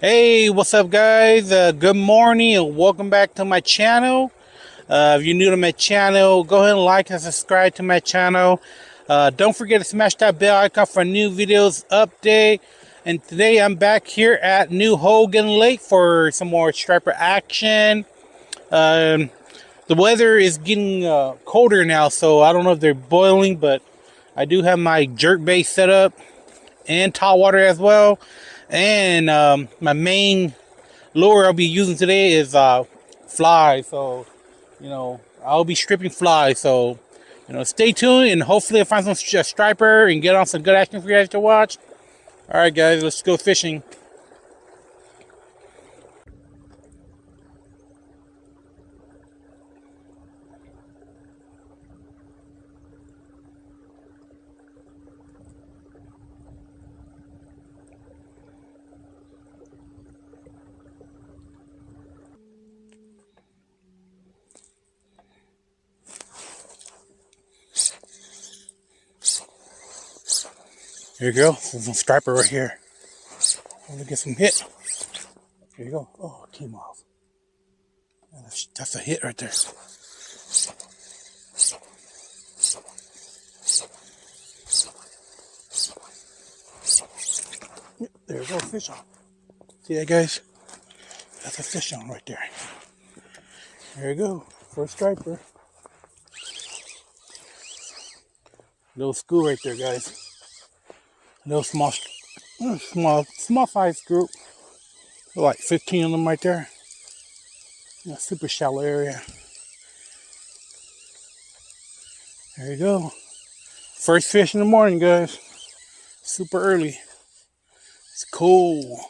Hey, what's up, guys? Good morning and welcome back to my channel. If you're new to my channel, go ahead and like and subscribe to my channel. Don't forget to smash that bell icon for new videos update. And today I'm back here at New Hogan Lake for some more striper action. Um, the weather is getting colder now, so I don't know if they're boiling, but I do have my jerk bait set up and towel water as well. And my main lure I'll be using today is fly. So, I'll be stripping fly. So, stay tuned and hopefully I'll find some striper and get on some good action for you guys to watch. All right, guys, let's go fishing. Here you go. There's some striper right here. I'm gonna get some hit. Here you go. Oh, it came off. That's a hit right there. There you go, fish on. See that, guys? That's a fish on right there. There you go. First striper. Little school right there, guys. Little small size group. Like 15 of them right there. Super shallow area. There you go. First fish in the morning, guys. Super early. It's cool.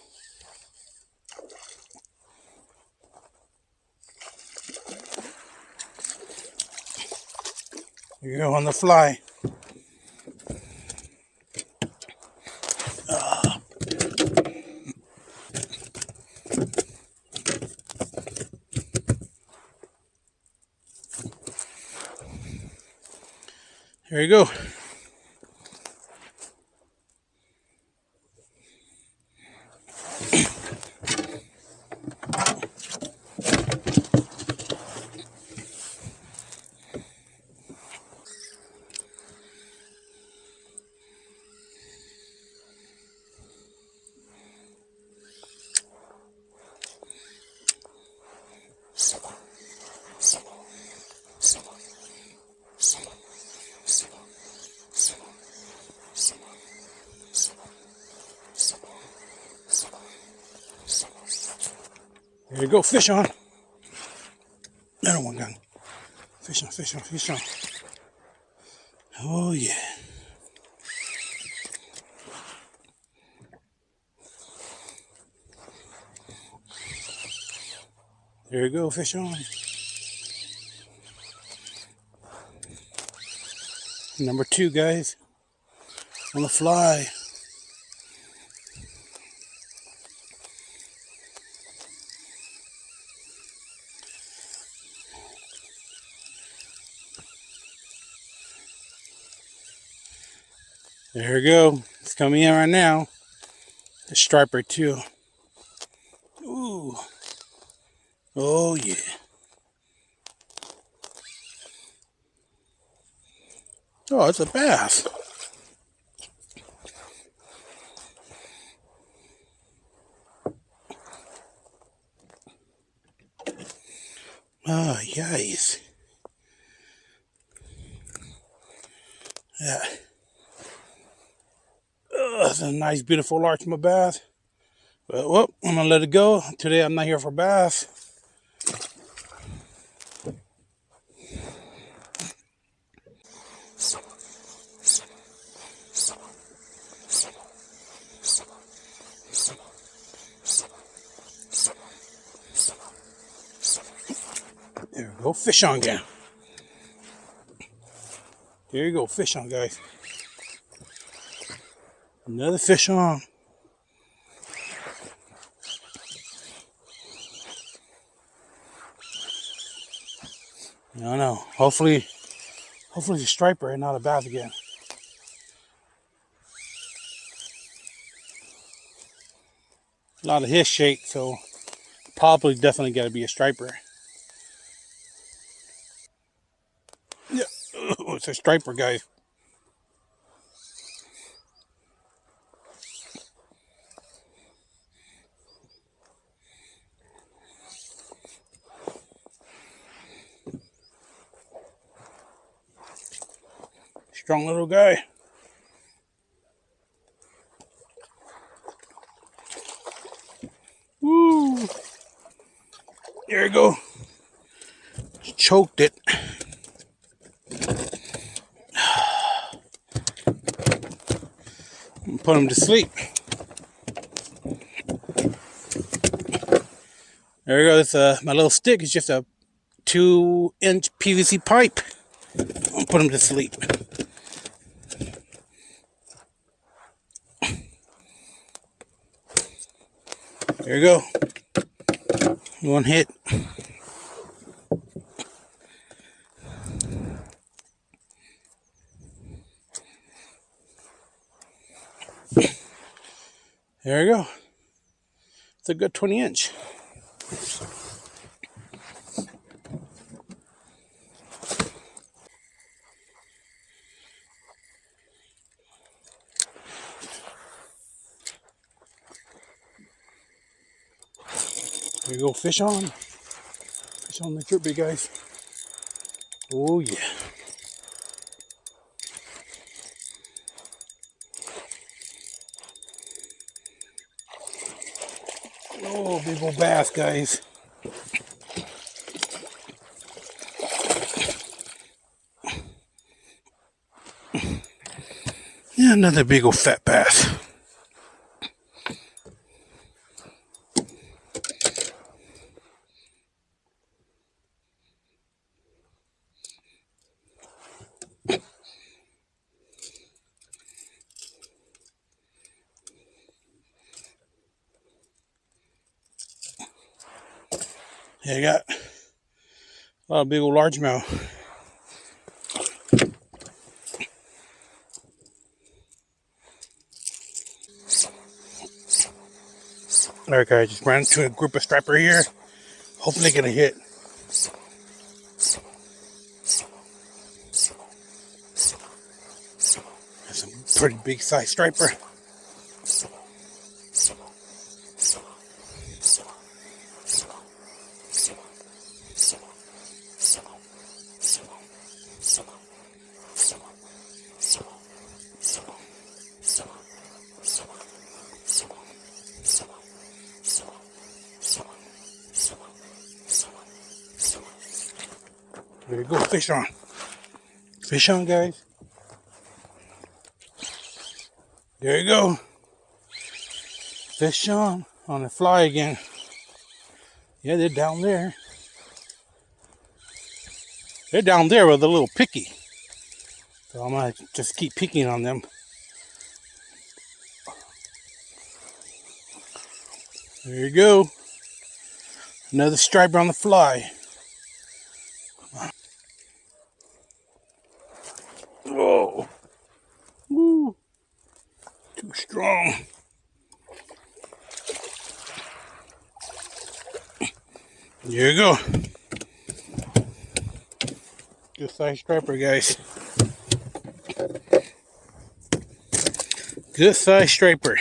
Here you go on the fly. Here you go. There you go, fish on. Another one gun. Fish on, fish on, fish on. Oh yeah. There you go, fish on. Number 2, guys. On the fly. There you go. It's coming in right now. The striper too. Ooh. Oh yeah. Oh, it's a bass. Oh, yes. Yeah. That's a nice, beautiful largemouth bass. But, well, I'm going to let it go. Today, I'm not here for bass. There we go. Fish on again. There you go. Fish on, guys. Another fish on. I don't know. Hopefully the striper and not a bass again. A lot of his shape, so probably definitely got to be a striper. Yeah, oh, it's a striper, guys. Strong little guy. Woo! There you go. Choked it. Put him to sleep. There you go. It's my little stick is just a 2-inch PVC pipe. I'll put him to sleep. There you go. One hit. There you go. It's a good 20-inch. There you go, fish on. Fish on the drippy, guys. Oh, yeah. Oh, big old bass, guys. Yeah, another big old fat bass. Yeah, I got a lot of big old largemouth. Alright, guys, just ran into a group of striper here. Hopefully get a hit. That's a pretty big size striper. There you go, fish on. Fish on, guys. There you go. Fish on the fly again. Yeah, they're down there. They're down there with a little picky. So I'm gonna just keep picking on them. There you go. Another striper on the fly. Whoa. Woo. Too strong. There you go. Good size striper, guys. Good size striper.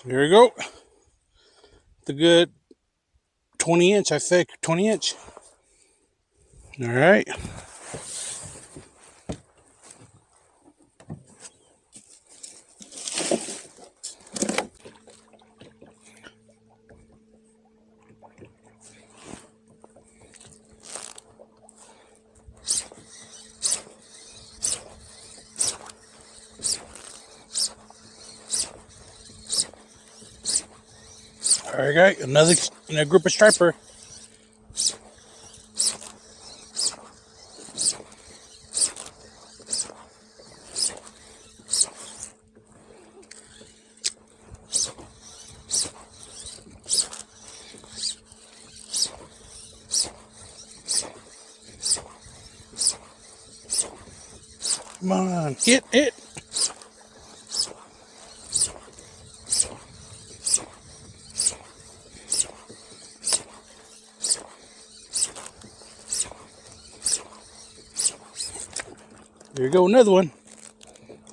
There you go. The good 20-inch, I think. 20-inch. All right. All right, guys. Another group of striper. Come on, hit it. There you go, another one.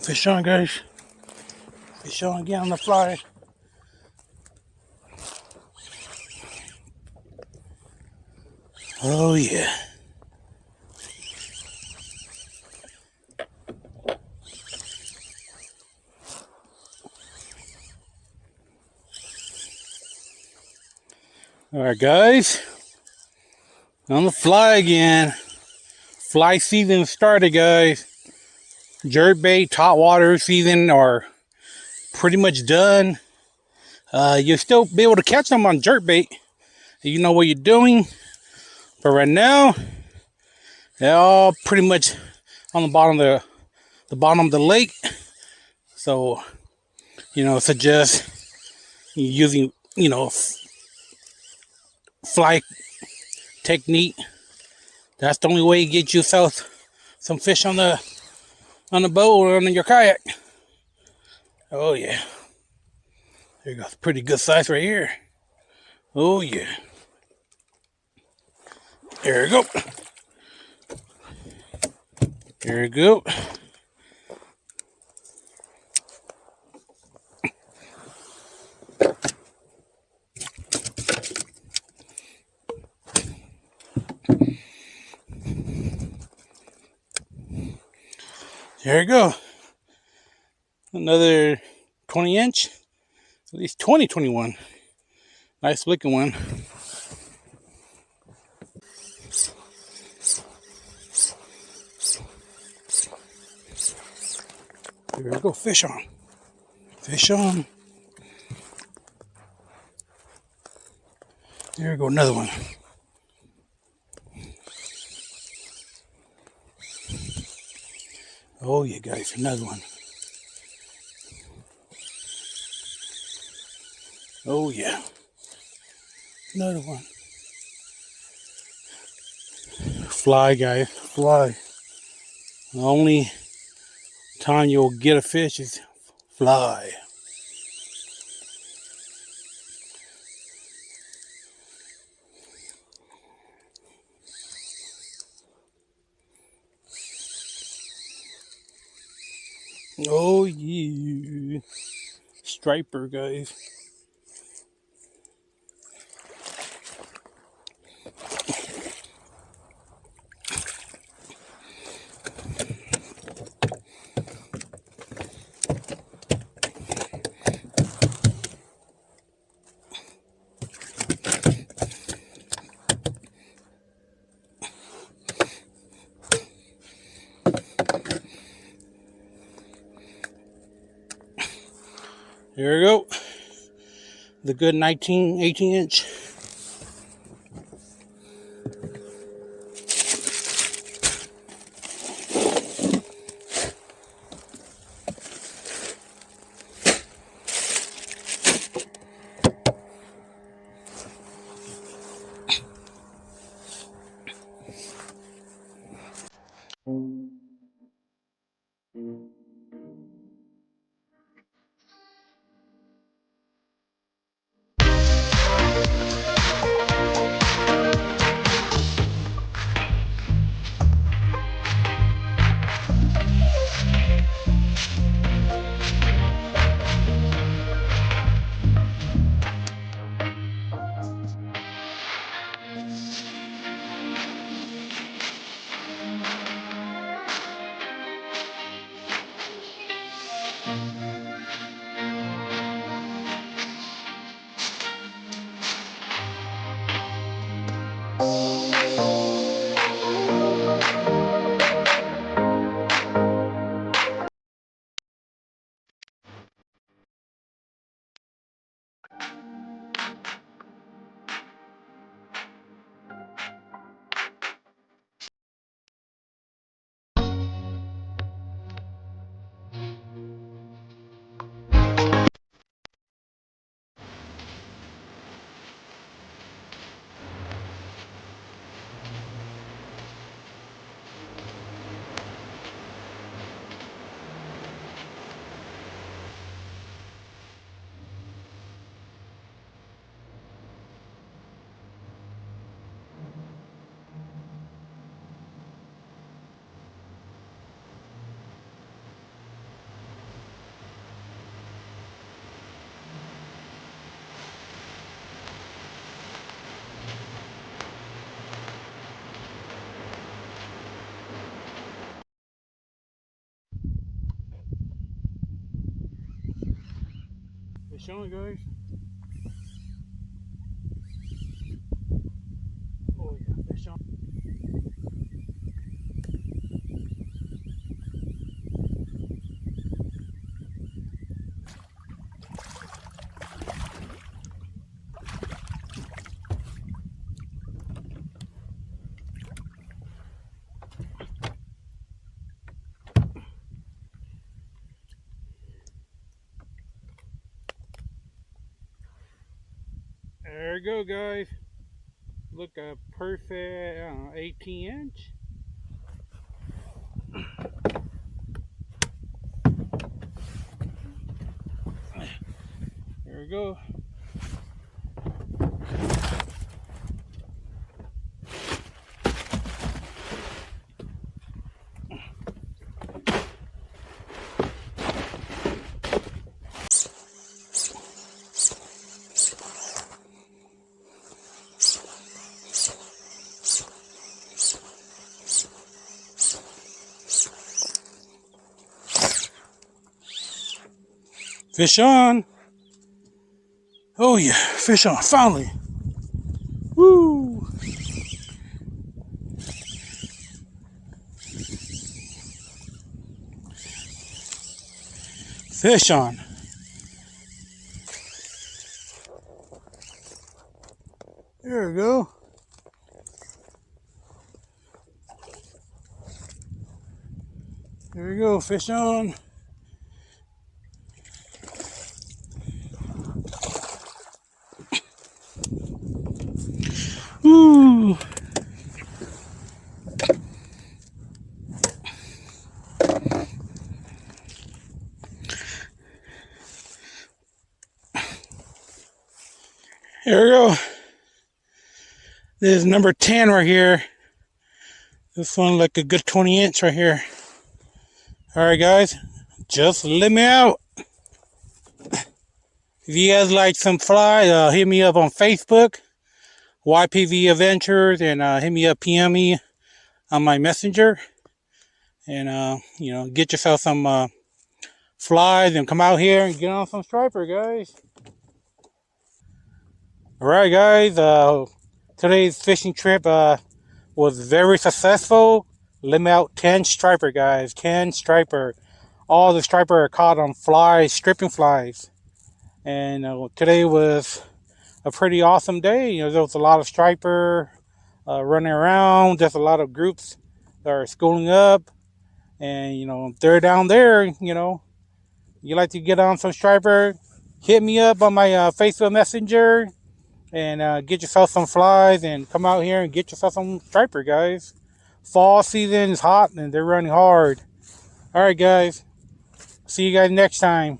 Fish on, guys. Fish on, get on the fly. Oh, yeah. All right, guys. On the fly again. Fly season started, guys. Jerkbait, top water season are pretty much done. You'll still be able to catch them on jerkbait. You know what you're doing. But right now, they're all pretty much on the bottom of the lake. So, suggest using, fly technique. That's the only way you get yourself some fish on the boat or on your kayak. Oh yeah. There you go. Pretty good size right here. Oh yeah. There you go. There you go. There you go. Another 20-inch. At least 21. Nice looking one. There we go. Fish on. Fish on. There we go. Another one. Oh yeah, guys. Another one. Oh yeah. Another one. Fly, guys. Fly. The only time you'll get a fish is fly. Oh yeah. Striper, guys. There we go. The good 18-inch. Fish on, guys. Oh yeah, fish on. There we go, guys. Look, a perfect 18-inch. There we go. Fish on. Oh yeah, fish on, finally. Woo! Fish on. There we go. There we go, fish on. Woo! Here we go. This is number 10 right here. This one like a good 20-inch right here. Alright guys, just let me out. If you guys like some fly, hit me up on Facebook, YPV Adventures, and hit me up, PM me on my messenger. And you know, get yourself some flies and come out here and get on some striper, guys. Alright guys, today's fishing trip was very successful. Let me out 10 striper, guys. 10 striper. All the striper are caught on flies, stripping flies. And today was a pretty awesome day. You know, there was a lot of striper running around. Just a lot of groups that are schooling up. And, you know, they're down there, you know. You like to get on some striper, hit me up on my Facebook Messenger. And get yourself some flies and come out here and get yourself some striper, guys. Fall season is hot and they're running hard. All right, guys. See you guys next time.